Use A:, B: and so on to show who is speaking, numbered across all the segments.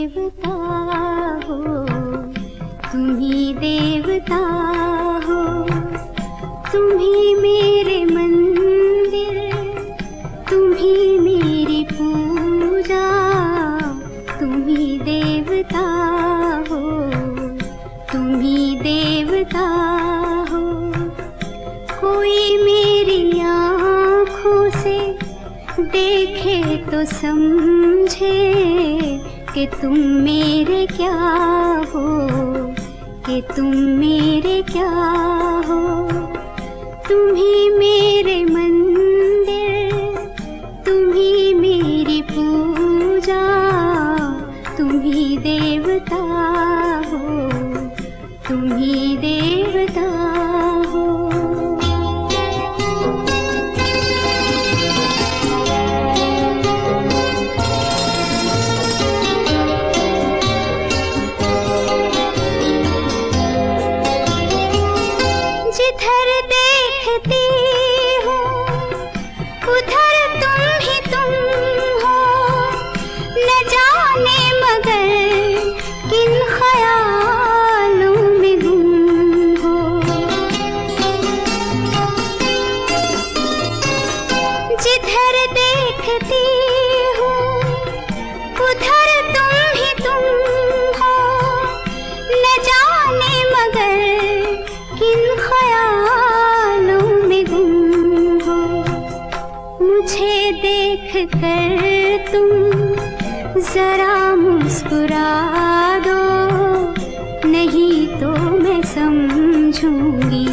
A: देवता हो, तुम ही देवता हो। तुम ही मेरे मंदिर, तुम ही मेरी पूजा, तुम ही देवता हो, तुम ही देवता हो। कोई मेरी आँखों से देखे तो समझे कि तुम मेरे क्या हो, कि तुम मेरे क्या हो। तुम ही मेरे मंदिर, तुम ही मेरी पूजा, तुम ही देवता हो, तुम ही देवता हो। जिधर देखती हूँ उधर तुम ही तुम हो, न जाने मगर किन ख्यालों में गुम हो। जिधर देखती हूँ उधर तुम ही तुम हो, न जाने मगर किन ख्यालों में गुम हो। मुझे देख कर तुम जरा मुस्कुरा दो, नहीं तो मैं समझूंगी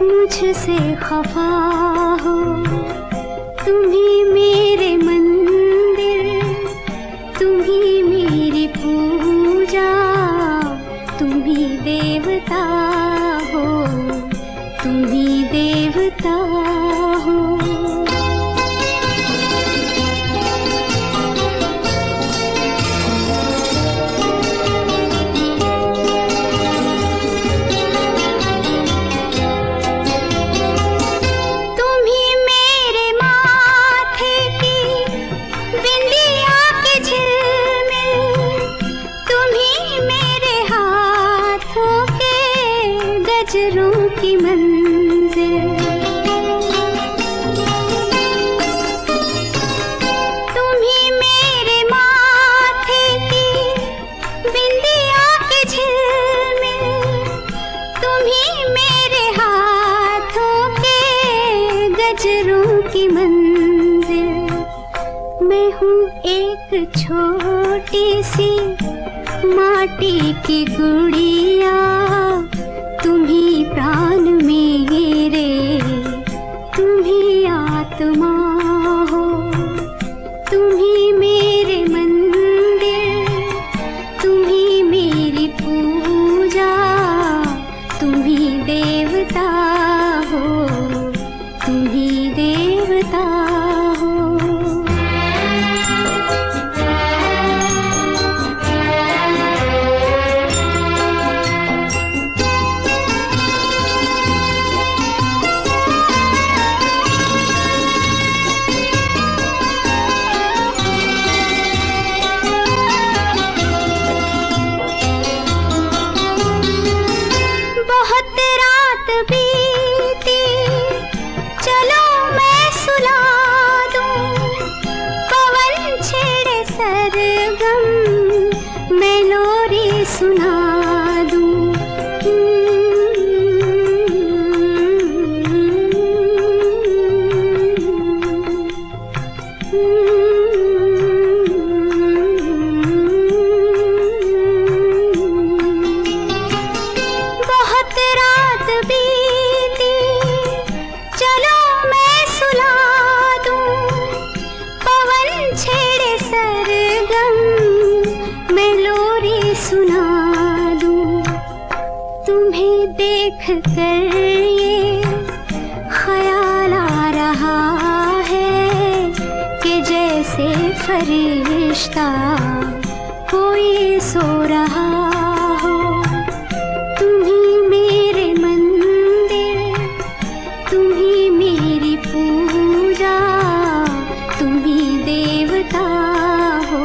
A: मुझसे खफा हो। तुम ही मेरे मंदिर, तुम ही मेरी पूजा, तुम ही देवता हो, तुम ही देवता हो। तुम ही मेरे माथे की बिंदिया की झिलमिल, तुम ही मेरे हाथों के गजरों की मंजिल। तुम ही मेरे माथे की बिंदिया की झिलमिल, तुम ही मेरे हाथों के गजरों की मंजिल। मैं हूँ एक छोटी सी माटी की गुड़िया, तुम ही प्राण मेरे, तुम ही आत्मा हो। तुम ही मेरे मंदिर, तुम ही मेरी पूजा, तुम ही देवता हो, तुम ही देवता हो। बहुत रात बीती, चलो मैं सुला दूं, पवन छेड़े सरगम, मैं लोरी सुना दूं। बहुत रात बीती, चलो मैं सुला दूं, पवन छेड़े सरगम, मैं लोरी सुना दूं। तुम्हें देख कर ये ख्याल आ रहा है कि जैसे फरिश्ता कोई सो रहा हो। तुम ही मेरे मंदिर, तुम ही मेरी पूजा, तुम ही देवता हो,